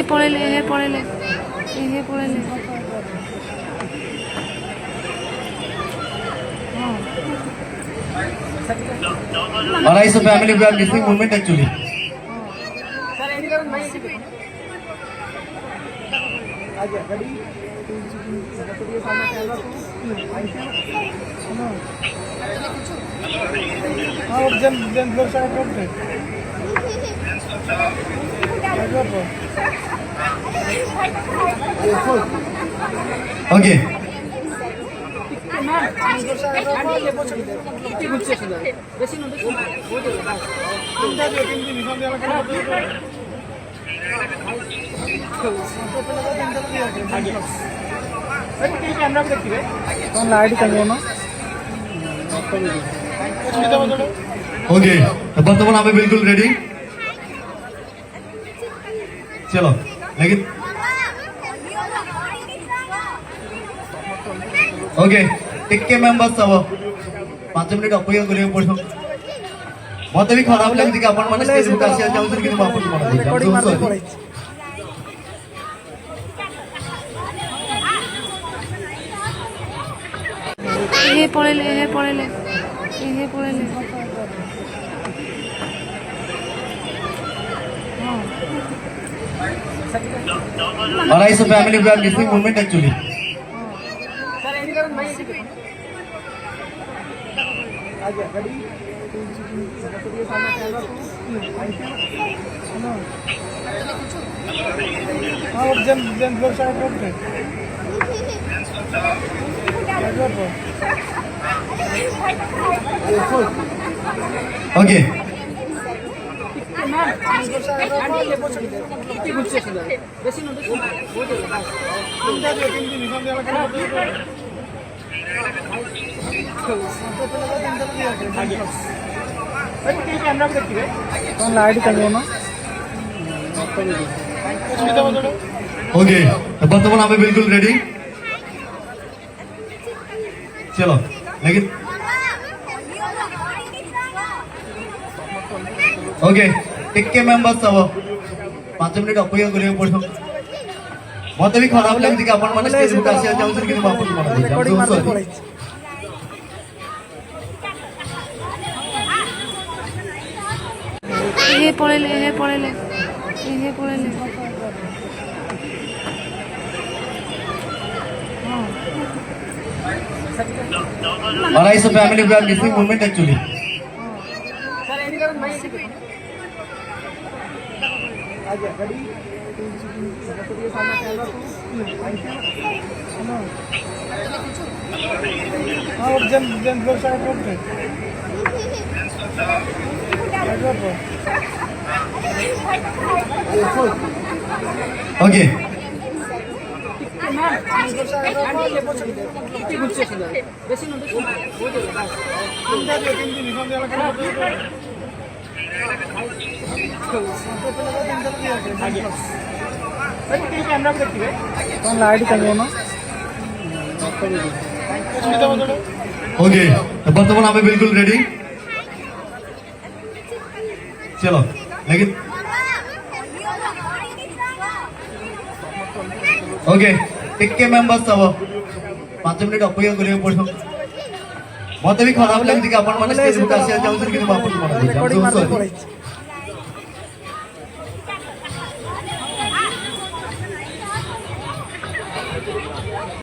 পড়েলে Alright, so family, we are missing movement actually. Okay. Okay बर्तमान आप बिल्कुल ready चलो लेकिन ओके टिके मेंबर्स सब 5 मिनिट अपेक्षा करियो पड़ो मते भी खराब लगती कि अपन माने स्टेज पे आसी जाऊ कि वापस पड़ा पड़ेले Alright, so family, we are missing movement actually. Okay. Okay बर्तमान आप बिल्कुल रेडी चलो लेकिन ओके टिके मेंबर्स सब 5 मिनिट अपेक्षा करियो पड़ो मते भी खराब लगती कि अपन माने स्टेज पे आसी जाऊ कि वापस पड़ा पड़ेले Alright, so family, we are missing movement actually. Okay. Okay बर्तमान आप बिल्कुल रेडी चलो लेकिन ओके टिके मेंबर्स सब 5 मिनिट अपेक्षा करियो पड़ो मते भी खराब लगती कि अपन माने स्टेज पे आसी जाऊ कि वापस पड़ा